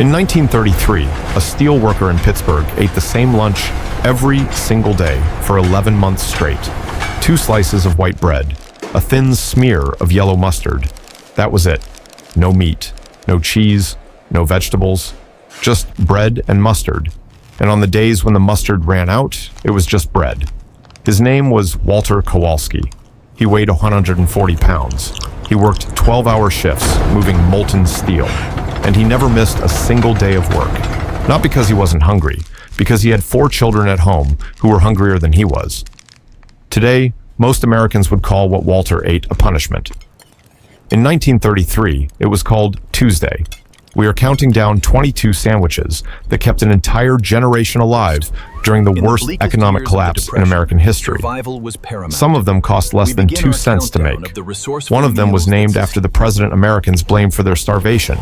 In 1933, a steel worker in Pittsburgh ate the same lunch every single day for 11 months straight. 2 slices of white bread, a thin smear of yellow mustard. That was it. No meat, no cheese, no vegetables, just bread and mustard. And on the days when the mustard ran out, it was just bread. His name was Walter Kowalski. He weighed 140 pounds. He worked 12-hour shifts, moving molten steel. And he never missed a single day of work. Not because he wasn't hungry, because he had 4 children at home who were hungrier than he was. Today, most Americans would call what Walter ate a punishment. In 1933, it was called Tuesday. We are counting down 22 sandwiches that kept an entire generation alive during the worst economic collapse in American history. Some of them cost less than 2 cents to make. One of them was named after the president Americans blamed for their starvation.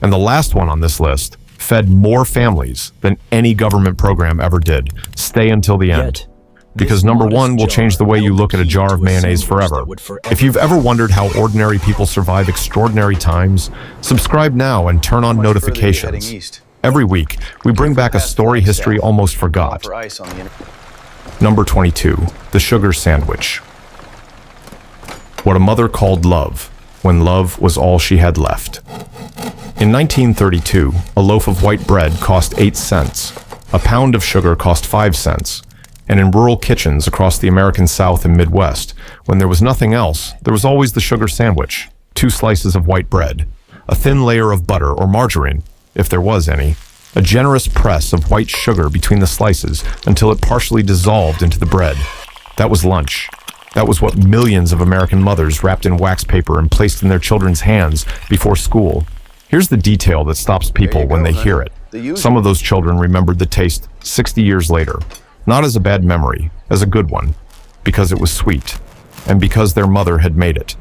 And the last one on this list fed more families than any government program ever did. Stay until the end. Because number 1 will change the way you look at a jar of mayonnaise forever. If you've ever wondered how ordinary people survive extraordinary times, subscribe now and turn on notifications. Every week, we bring back a story history almost forgot. Number 22, the sugar sandwich. What a mother called love, when love was all she had left. In 1932, a loaf of white bread cost 8 cents. A pound of sugar cost 5 cents. And in rural kitchens across the American South and Midwest, when there was nothing else, there was always the sugar sandwich, 2 slices of white bread, a thin layer of butter or margarine, if there was any, a generous press of white sugar between the slices until it partially dissolved into the bread. That was lunch. That was what millions of American mothers wrapped in wax paper and placed in their children's hands before school. Here's the detail that stops people when they hear it. Some of those children remembered the taste 60 years later. Not as a bad memory, as a good one, because it was sweet, and because their mother had made it.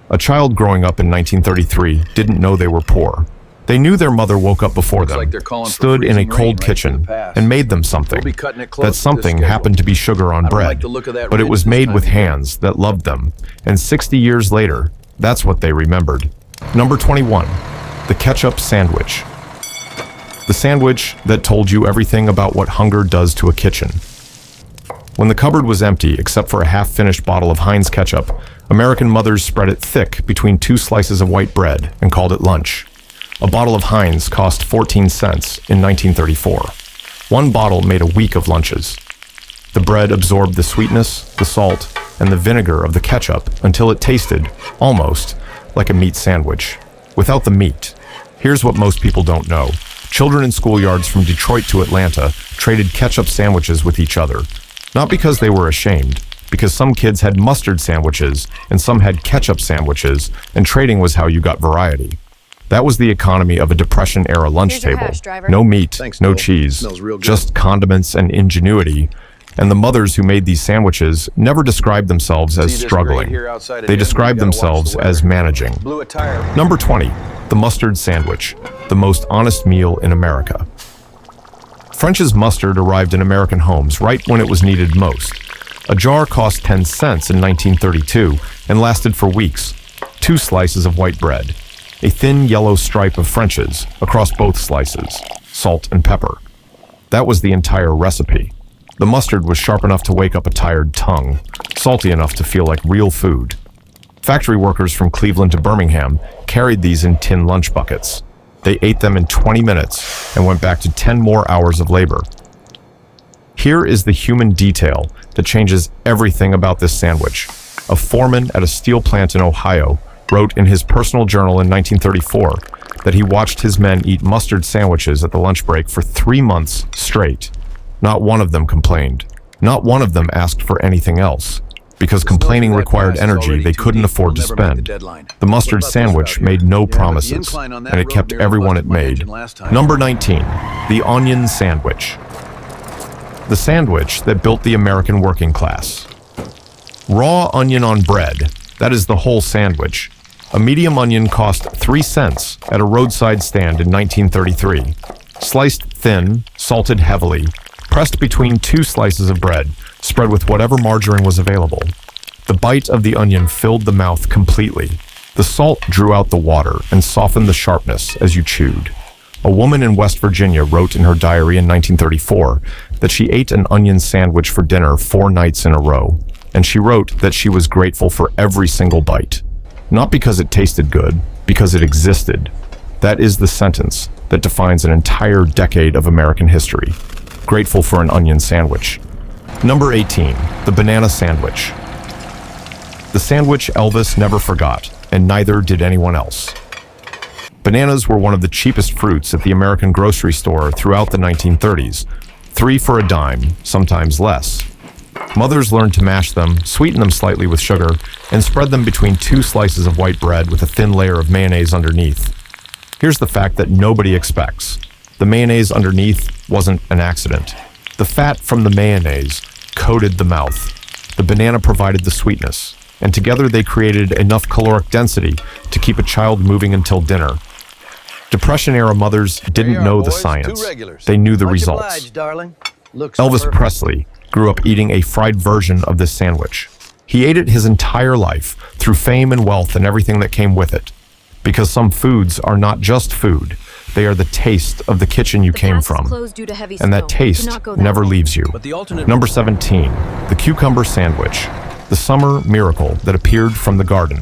A child growing up in 1933 didn't know they were poor. They knew their mother woke up before them, stood in a cold kitchen, and made them something. That something happened to be sugar on bread, but it was made with hands that loved them, and 60 years later, that's what they remembered. Number 21, the ketchup sandwich. The sandwich that told you everything about what hunger does to a kitchen. When the cupboard was empty, except for a half-finished bottle of Heinz ketchup, American mothers spread it thick between 2 slices of white bread and called it lunch. A bottle of Heinz cost 14 cents in 1934. 1 bottle made a week of lunches. The bread absorbed the sweetness, the salt, and the vinegar of the ketchup until it tasted, almost, like a meat sandwich. Without the meat. Here's what most people don't know. Children in schoolyards from Detroit to Atlanta traded ketchup sandwiches with each other. Not because they were ashamed, because some kids had mustard sandwiches and some had ketchup sandwiches, and trading was how you got variety. That was the economy of a Depression-era lunch table. No meat, no cheese, just condiments and ingenuity. And the mothers who made these sandwiches never described themselves as struggling. They described themselves as managing. Number 20, the mustard sandwich, the most honest meal in America. French's mustard arrived in American homes right when it was needed most. A jar cost 10 cents in 1932 and lasted for weeks. 2 slices of white bread, a thin yellow stripe of French's across both slices, salt and pepper. That was the entire recipe. The mustard was sharp enough to wake up a tired tongue, salty enough to feel like real food. Factory workers from Cleveland to Birmingham carried these in tin lunch buckets. They ate them in 20 minutes and went back to 10 more hours of labor. Here is the human detail that changes everything about this sandwich. A foreman at a steel plant in Ohio wrote in his personal journal in 1934 that he watched his men eat mustard sandwiches at the lunch break for 3 months straight. Not one of them complained. Not one of them asked for anything else, because complaining required energy they couldn't afford to spend. The mustard sandwich made no promises, and it kept everyone it made. Number 19, the onion sandwich. The sandwich that built the American working class. Raw onion on bread, that is the whole sandwich. A medium onion cost 3 cents at a roadside stand in 1933. Sliced thin, salted heavily, pressed between 2 slices of bread, spread with whatever margarine was available. The bite of the onion filled the mouth completely. The salt drew out the water and softened the sharpness as you chewed. A woman in West Virginia wrote in her diary in 1934 that she ate an onion sandwich for dinner 4 nights in a row, and she wrote that she was grateful for every single bite. Not because it tasted good, because it existed. That is the sentence that defines an entire decade of American history. Grateful for an onion sandwich. Number 18, the banana sandwich. The sandwich Elvis never forgot, and neither did anyone else. Bananas were one of the cheapest fruits at the American grocery store throughout the 1930s, 3 for a dime, sometimes less. Mothers learned to mash them, sweeten them slightly with sugar, and spread them between 2 slices of white bread with a thin layer of mayonnaise underneath. Here's the fact that nobody expects. The mayonnaise underneath wasn't an accident. The fat from the mayonnaise coated the mouth. The banana provided the sweetness, and together they created enough caloric density to keep a child moving until dinner. Depression-era mothers didn't know the science. They knew the results. Elvis Presley grew up eating a fried version of this sandwich. He ate it his entire life, through fame and wealth and everything that came with it. Because some foods are not just food, they are the taste of the kitchen you came from. And that taste never leaves you. Number 17, the cucumber sandwich. The summer miracle that appeared from the garden.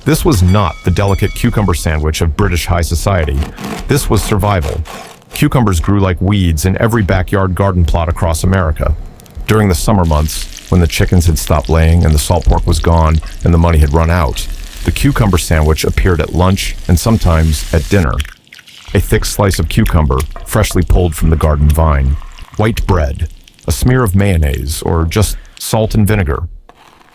This was not the delicate cucumber sandwich of British high society. This was survival. Cucumbers grew like weeds in every backyard garden plot across America. During the summer months, when the chickens had stopped laying and the salt pork was gone and the money had run out, the cucumber sandwich appeared at lunch and sometimes at dinner. A thick slice of cucumber, freshly pulled from the garden vine. White bread, a smear of mayonnaise, or just salt and vinegar.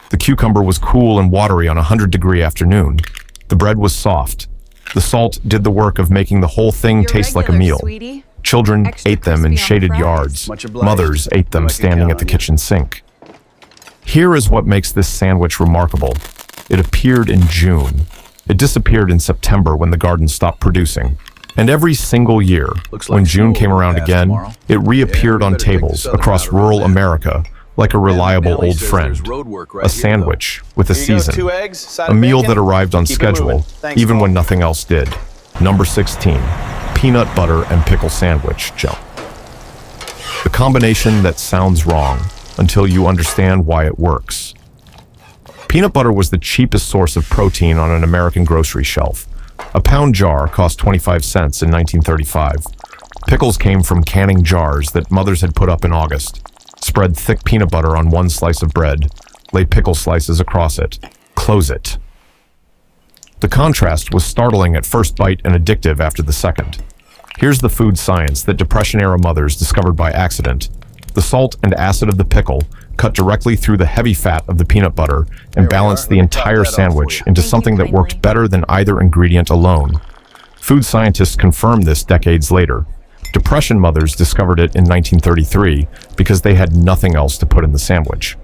The cucumber was cool and watery on a 100-degree afternoon. The bread was soft. The salt did the work of making the whole thing taste like a meal. Children ate them in shaded yards. Mothers ate them standing at the kitchen sink. Here is what makes this sandwich remarkable. It appeared in June. It disappeared in September when the garden stopped producing. And every single year, when June came around again, it reappeared on tables across rural America like a reliable old friend. A sandwich with a season. A meal that arrived on schedule, even when nothing else did. Number 16, peanut butter and pickle sandwich. Jump. The combination that sounds wrong until you understand why it works. Peanut butter was the cheapest source of protein on an American grocery shelf. A pound jar cost 25 cents in 1935. Pickles came from canning jars that mothers had put up in August. Spread thick peanut butter on 1 slice of bread. Lay pickle slices across it. Close it. The contrast was startling at first bite and addictive after the second. Here's the food science that Depression-era mothers discovered by accident. The salt and acid of the pickle cut directly through the heavy fat of the peanut butter and balanced the entire sandwich into something that worked better than either ingredient alone. Food scientists confirmed this decades later. Depression mothers discovered it in 1933 because they had nothing else to put in the sandwich.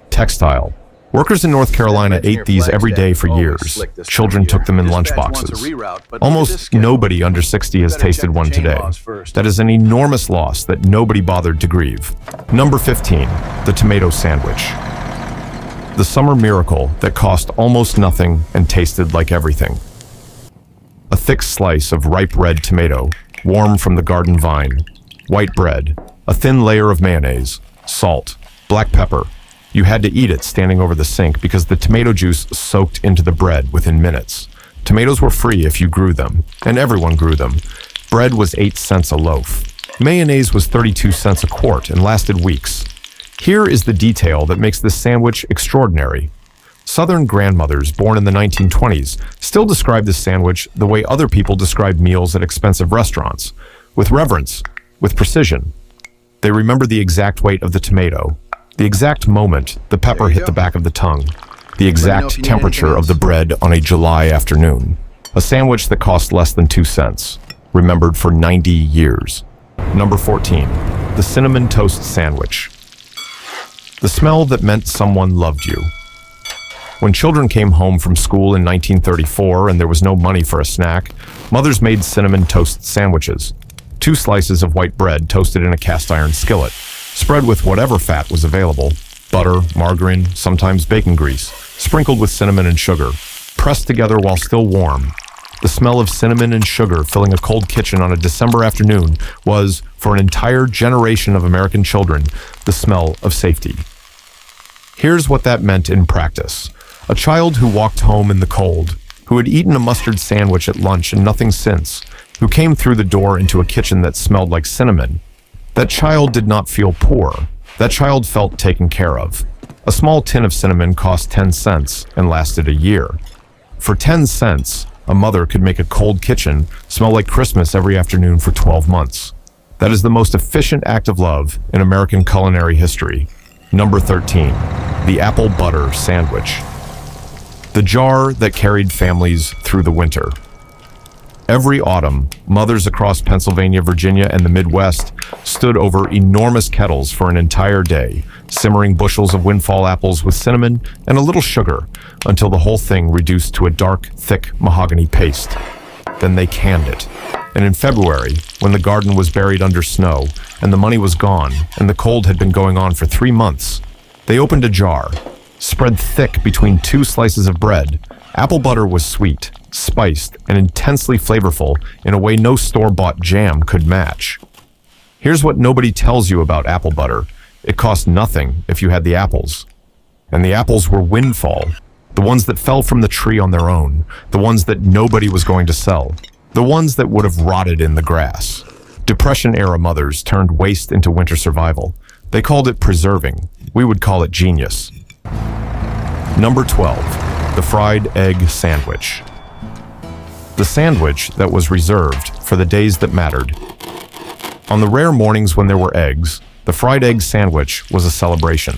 Textile. Workers in North Carolina ate these every day for years. Children took them in lunchboxes. Almost nobody under 60 has tasted one today. That is an enormous loss that nobody bothered to grieve. Number 15, the tomato sandwich. The summer miracle that cost almost nothing and tasted like everything. A thick slice of ripe red tomato, warm from the garden vine. White bread, a thin layer of mayonnaise, salt, black pepper. You had to eat it standing over the sink because the tomato juice soaked into the bread within minutes. Tomatoes were free if you grew them, and everyone grew them. Bread was 8 cents a loaf. Mayonnaise was 32 cents a quart and lasted weeks. Here is the detail that makes this sandwich extraordinary. Southern grandmothers born in the 1920s still describe this sandwich the way other people describe meals at expensive restaurants, with reverence, with precision. They remember the exact weight of the tomato, the exact moment the pepper hit the back of the tongue, the exact temperature of the bread on a July afternoon. A sandwich that cost less than 2 cents, remembered for 90 years. Number 14, the cinnamon toast sandwich. The smell that meant someone loved you. When children came home from school in 1934 and there was no money for a snack, mothers made cinnamon toast sandwiches. 2 slices of white bread toasted in a cast iron skillet, spread with whatever fat was available, butter, margarine, sometimes bacon grease, sprinkled with cinnamon and sugar, pressed together while still warm. The smell of cinnamon and sugar filling a cold kitchen on a December afternoon was, for an entire generation of American children, the smell of safety. Here's what that meant in practice. A child who walked home in the cold, who had eaten a mustard sandwich at lunch and nothing since, who came through the door into a kitchen that smelled like cinnamon. That child did not feel poor. That child felt taken care of. A small tin of cinnamon cost 10 cents and lasted a year. For 10 cents, a mother could make a cold kitchen smell like Christmas every afternoon for 12 months. That is the most efficient act of love in American culinary history. Number 13, the apple butter sandwich. The jar that carried families through the winter. Every autumn, mothers across Pennsylvania, Virginia, and the Midwest stood over enormous kettles for an entire day, simmering bushels of windfall apples with cinnamon and a little sugar until the whole thing reduced to a dark, thick mahogany paste. Then they canned it. And in February, when the garden was buried under snow and the money was gone and the cold had been going on for 3 months, they opened a jar. Spread thick between 2 slices of bread, apple butter was sweet, spiced, and intensely flavorful in a way no store-bought jam could match. Here's what nobody tells you about apple butter. It cost nothing if you had the apples. And the apples were windfall, the ones that fell from the tree on their own, the ones that nobody was going to sell, the ones that would have rotted in the grass. Depression-era mothers turned waste into winter survival. They called it preserving. We would call it genius. Number 12, the fried egg sandwich. The sandwich that was reserved for the days that mattered. On the rare mornings when there were eggs, the fried egg sandwich was a celebration.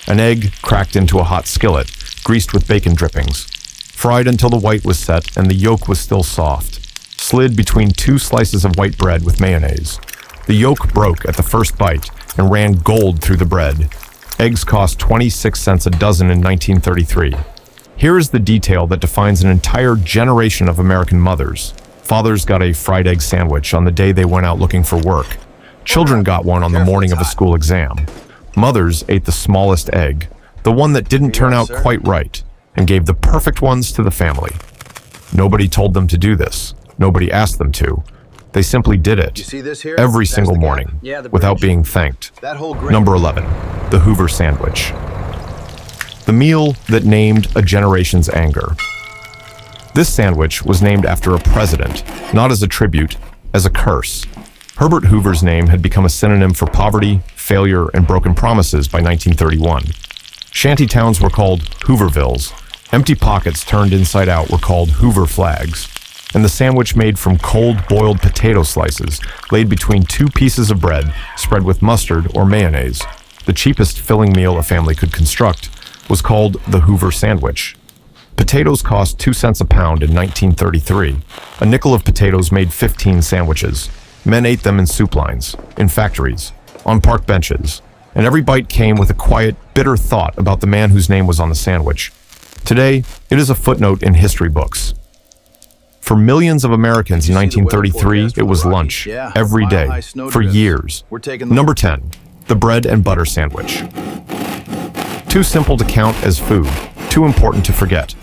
An egg cracked into a hot skillet, greased with bacon drippings, fried until the white was set and the yolk was still soft, slid between 2 slices of white bread with mayonnaise. The yolk broke at the first bite and ran gold through the bread. Eggs cost 26 cents a dozen in 1933. Here is the detail that defines an entire generation of American mothers. Fathers got a fried egg sandwich on the day they went out looking for work. Children got one on the morning of a school exam. Mothers ate the smallest egg, the one that didn't turn out quite right, and gave the perfect ones to the family. Nobody told them to do this. Nobody asked them to. They simply did it every single morning without being thanked. Number 11, the Hoover sandwich. The meal that named a generation's anger. This sandwich was named after a president, not as a tribute, as a curse. Herbert Hoover's name had become a synonym for poverty, failure, and broken promises by 1931. Shanty towns were called Hoovervilles. Empty pockets turned inside out were called Hoover flags. And the sandwich made from cold boiled potato slices laid between 2 pieces of bread spread with mustard or mayonnaise, the cheapest filling meal a family could construct, was called the Hoover sandwich. Potatoes cost 2 cents a pound in 1933. A nickel of potatoes made 15 sandwiches. Men ate them in soup lines, in factories, on park benches, and every bite came with a quiet, bitter thought about the man whose name was on the sandwich. Today, it is a footnote in history books. For millions of Americans in 1933, it was lunch, every day, for years. Number 10, the bread and butter sandwich. Too simple to count as food, too important to forget.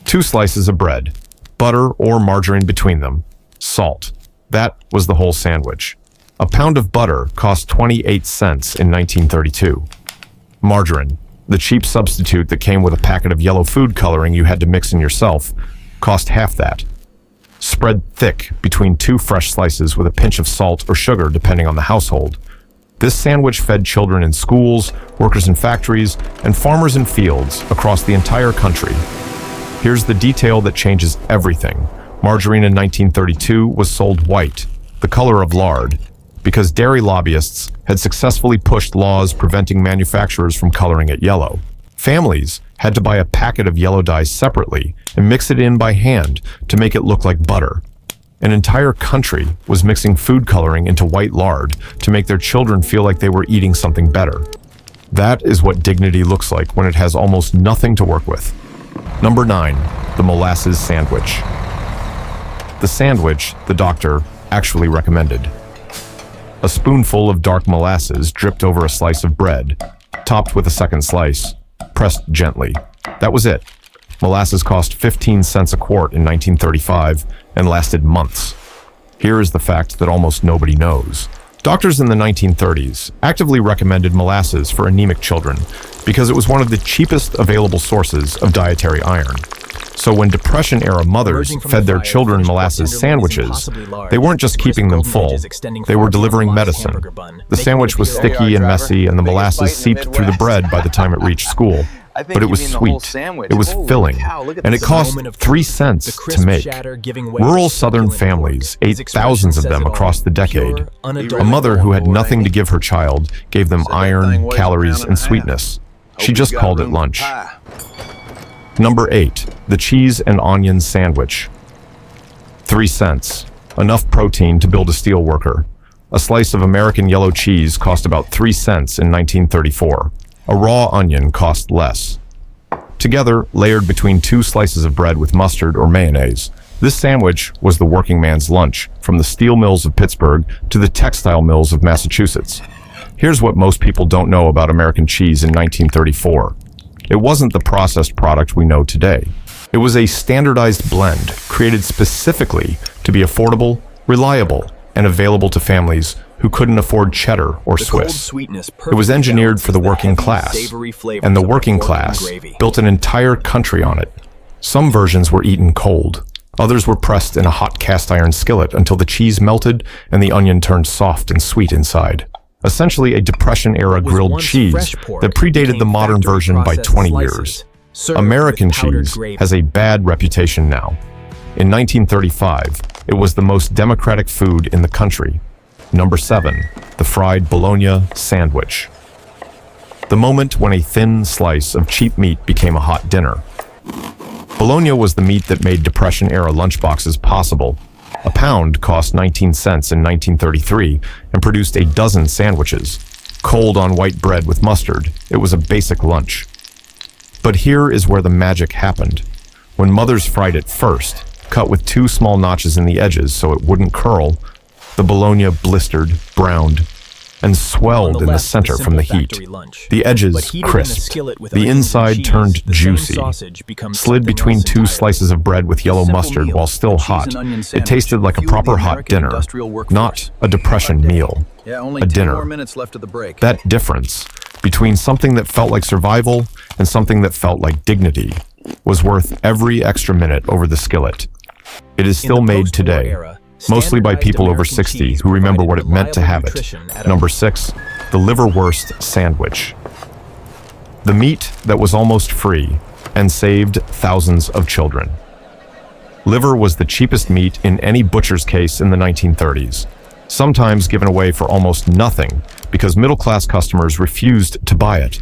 2 slices of bread, butter or margarine between them, salt. That was the whole sandwich. A pound of butter cost 28 cents in 1932. Margarine, the cheap substitute that came with a packet of yellow food coloring you had to mix in yourself, cost half that. Spread thick between 2 fresh slices with a pinch of salt or sugar depending on the household. This sandwich fed children in schools, workers in factories, and farmers in fields across the entire country. Here's the detail that changes everything. Margarine in 1932 was sold white, the color of lard, because dairy lobbyists had successfully pushed laws preventing manufacturers from coloring it yellow. Families had to buy a packet of yellow dye separately and mix it in by hand to make it look like butter. An entire country was mixing food coloring into white lard to make their children feel like they were eating something better. That is what dignity looks like when it has almost nothing to work with. Number 9, the molasses sandwich. The sandwich the doctor actually recommended. A spoonful of dark molasses dripped over a slice of bread, topped with a second slice, pressed gently. That was it. Molasses cost 15 cents a quart in 1935 and lasted months. Here is the fact that almost nobody knows. Doctors in the 1930s actively recommended molasses for anemic children because it was one of the cheapest available sources of dietary iron. So when Depression-era mothers fed their children molasses sandwiches, they weren't just keeping them full, they were delivering medicine. The sandwich was sticky and messy, and the molasses seeped through the bread by the time it reached school. But it was sweet, it was filling, and it cost 3 cents to make. Rural Southern families ate thousands of them across the decade. A mother who had nothing to give her child gave them iron, calories, and sweetness. She just called it lunch. Number 8, the cheese and onion sandwich. 3 cents, enough protein to build a steelworker. A slice of American yellow cheese cost about 3 cents in 1934. A raw onion cost less. Together, layered between 2 slices of bread with mustard or mayonnaise, this sandwich was the working man's lunch, from the steel mills of Pittsburgh to the textile mills of Massachusetts. Here's what most people don't know about American cheese in 1934. It wasn't the processed product we know today. It was a standardized blend created specifically to be affordable, reliable, and available to families who couldn't afford cheddar or Swiss. It was engineered for the working class, and the working class built an entire country on it. Some versions were eaten cold. Others were pressed in a hot cast iron skillet until the cheese melted and the onion turned soft and sweet inside. Essentially a Depression-era grilled cheese that predated the modern version by 20 years. American cheese has a bad reputation now. In 1935, it was the most democratic food in the country. Number 7, the fried bologna sandwich. The moment when a thin slice of cheap meat became a hot dinner. Bologna was the meat that made Depression-era lunchboxes possible. A pound cost 19 cents in 1933 and produced a dozen sandwiches. Cold on white bread with mustard, it was a basic lunch. But here is where the magic happened. When mothers fried it first, cut with 2 small notches in the edges so it wouldn't curl, the bologna blistered, browned, and swelled in the center from the heat. The edges crisped, the inside turned juicy, slid between 2 slices of bread with yellow mustard while still hot. It tasted like a proper hot dinner, not a Depression meal, a dinner. That difference between something that felt like survival and something that felt like dignity was worth every extra minute over the skillet. It is still made today, mostly by people over 60 who remember what it meant to have it. Number 6, the liverwurst sandwich. The meat that was almost free and saved thousands of children. Liver was the cheapest meat in any butcher's case in the 1930s, sometimes given away for almost nothing because middle-class customers refused to buy it.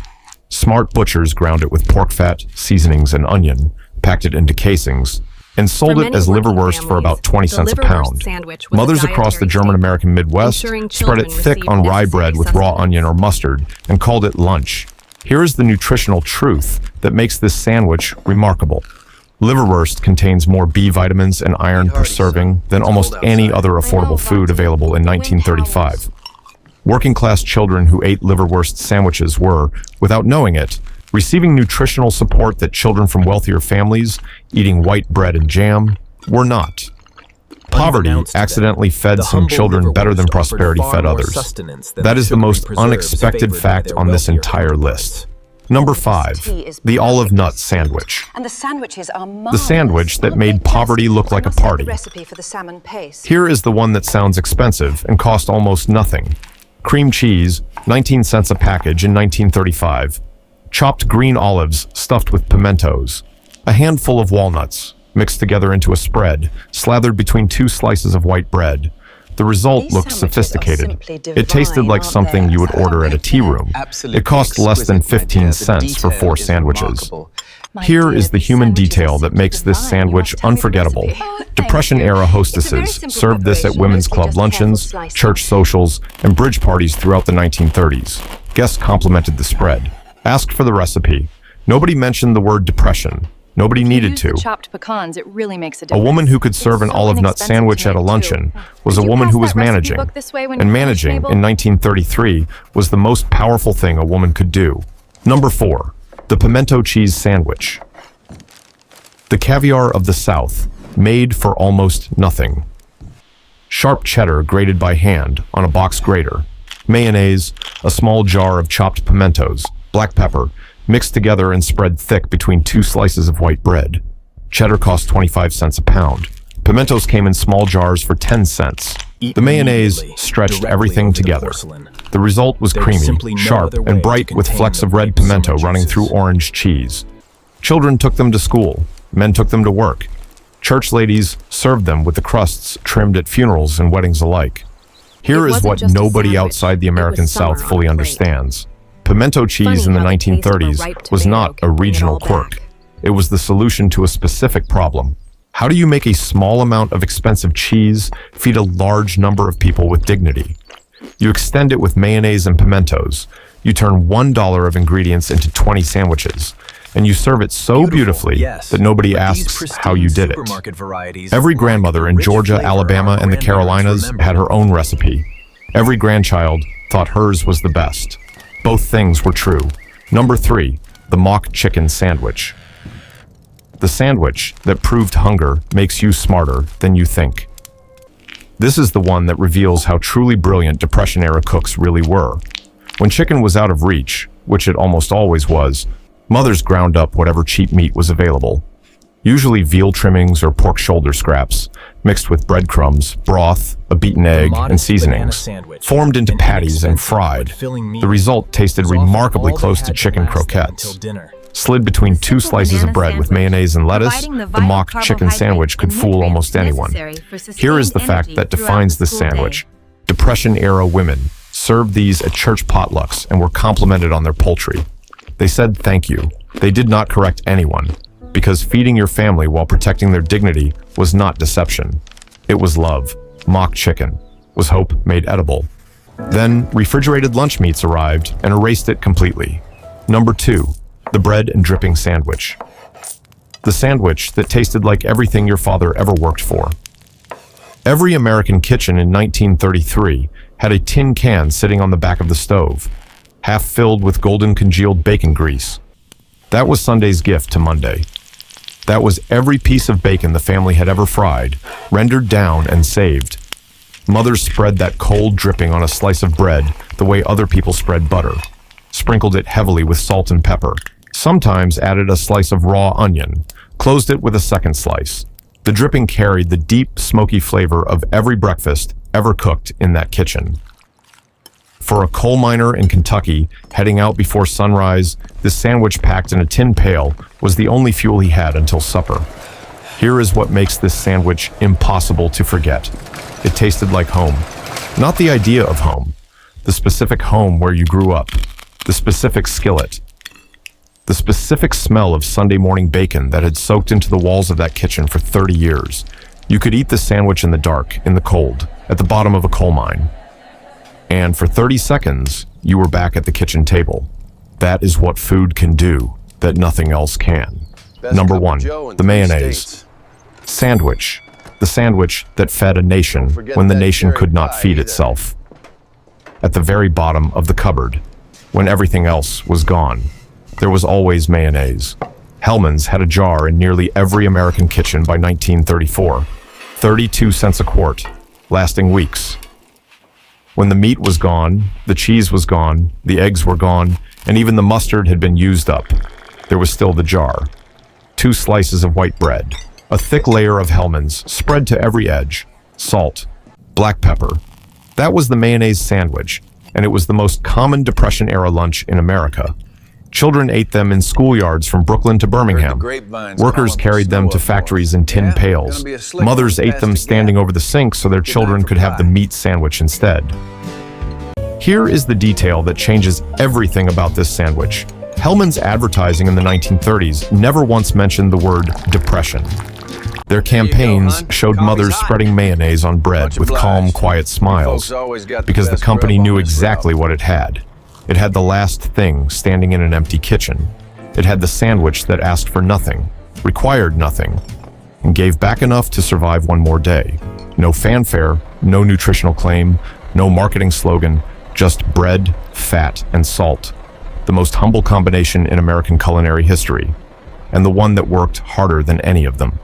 Smart butchers ground it with pork fat, seasonings, and onion, packed it into casings, and sold it as liverwurst for about 20 cents a pound. Mothers across the German-American Midwest spread it thick on rye bread with raw onion or mustard and called it lunch. Here is the nutritional truth that makes this sandwich remarkable. Liverwurst contains more B vitamins and iron per serving than almost any other affordable food available in 1935. Working-class children who ate liverwurst sandwiches were, without knowing it, receiving nutritional support that children from wealthier families, eating white bread and jam, were not. Poverty accidentally fed some children better than prosperity fed others. That is the most unexpected fact on this entire list. Number 5, the olive nut sandwich. The sandwich that made poverty look like a party. Here is the one that sounds expensive and cost almost nothing. Cream cheese, 19 cents a package in 1935. Chopped green olives stuffed with pimentos, a handful of walnuts mixed together into a spread, slathered between 2 slices of white bread. The result looked sophisticated. It tasted like something you would order at a tea room. It cost less than 15 cents for 4 sandwiches. Here is the human detail that makes this sandwich unforgettable. Depression-era hostesses served this at women's club luncheons, church socials, and bridge parties throughout the 1930s. Guests complimented the spread, asked for the recipe. Nobody mentioned the word depression. Nobody needed to. Chopped pecans, it really makes a A difference. woman who could serve an olive nut sandwich at a luncheon was a woman who was managing. And managing in 1933 was the most powerful thing a woman could do. Number 4, the pimento cheese sandwich. The caviar of the South, made for almost nothing. Sharp cheddar grated by hand on a box grater. Mayonnaise, a small jar of chopped pimentos, black pepper, mixed together and spread thick between 2 slices of white bread. Cheddar cost 25 cents a pound. Pimentos came in small jars for 10 cents. The mayonnaise stretched everything together. The result was creamy, sharp, and bright with flecks of red pimento running through orange cheese. Children took them to school. Men took them to work. Church ladies served them with the crusts trimmed at funerals and weddings alike. Here is what nobody outside the American South fully understands. Pimento cheese in the 1930s was not a regional quirk. It was the solution to a specific problem. How do you make a small amount of expensive cheese feed a large number of people with dignity? You extend it with mayonnaise and pimentos. You turn $1 of ingredients into 20 sandwiches. And you serve it so beautifully that nobody asks how you did it. Every grandmother in Georgia, Alabama, and the Carolinas had her own recipe. Every grandchild thought hers was the best. Both things were true. Number 3, the mock chicken sandwich. The sandwich that proved hunger makes you smarter than you think. This is the one that reveals how truly brilliant Depression-era cooks really were. When chicken was out of reach, which it almost always was, mothers ground up whatever cheap meat was available. Usually veal trimmings or pork shoulder scraps, mixed with breadcrumbs, broth, a beaten egg, and seasonings, formed into patties and fried. The result tasted remarkably close to chicken croquettes. Slid between 2 slices of bread with mayonnaise and lettuce, the mock chicken sandwich could fool almost anyone. Here is the fact that defines this sandwich. Depression-era women served these at church potlucks and were complimented on their poultry. They said thank you. They did not correct anyone, because feeding your family while protecting their dignity was not deception. It was love. Mock chicken was hope made edible. Then refrigerated lunch meats arrived and erased it completely. Number 2, the bread and dripping sandwich. The sandwich that tasted like everything your father ever worked for. Every American kitchen in 1933 had a tin can sitting on the back of the stove, half filled with golden congealed bacon grease. That was Sunday's gift to Monday. That was every piece of bacon the family had ever fried, rendered down and saved. Mothers spread that cold dripping on a slice of bread the way other people spread butter, sprinkled it heavily with salt and pepper, sometimes added a slice of raw onion, closed it with a second slice. The dripping carried the deep, smoky flavor of every breakfast ever cooked in that kitchen. For a coal miner in Kentucky heading out before sunrise, this sandwich packed in a tin pail was the only fuel he had until supper. Here is what makes this sandwich impossible to forget. It tasted like home. Not the idea of home, the specific home where you grew up, the specific skillet, the specific smell of Sunday morning bacon that had soaked into the walls of that kitchen for 30 years. You could eat the sandwich in the dark, in the cold, at the bottom of a coal mine. And for 30 seconds, you were back at the kitchen table. That is what food can do that nothing else can. Number 1, the mayonnaise. Sandwich. The sandwich that fed a nation when the nation could not feed itself. At the very bottom of the cupboard, when everything else was gone, there was always mayonnaise. Hellmann's had a jar in nearly every American kitchen by 1934. 32 cents a quart, lasting weeks. When the meat was gone, the cheese was gone, the eggs were gone, and even the mustard had been used up, there was still the jar. 2 slices of white bread, a thick layer of Hellmann's spread to every edge, salt, black pepper. That was the mayonnaise sandwich, and it was the most common Depression-era lunch in America. Children ate them in schoolyards from Brooklyn to Birmingham. Workers carried them to factories in tin pails. Mothers ate them standing over the sink so their children could have the meat sandwich instead. Here is the detail that changes everything about this sandwich. Hellmann's advertising in the 1930s never once mentioned the word depression. Their campaigns showed mothers spreading mayonnaise on bread with calm, quiet smiles, because the company knew exactly what it had. It had the last thing standing in an empty kitchen. It had the sandwich that asked for nothing, required nothing, and gave back enough to survive one more day. No fanfare, no nutritional claim, no marketing slogan, just bread, fat, and salt. The most humble combination in American culinary history. and the one that worked harder than any of them.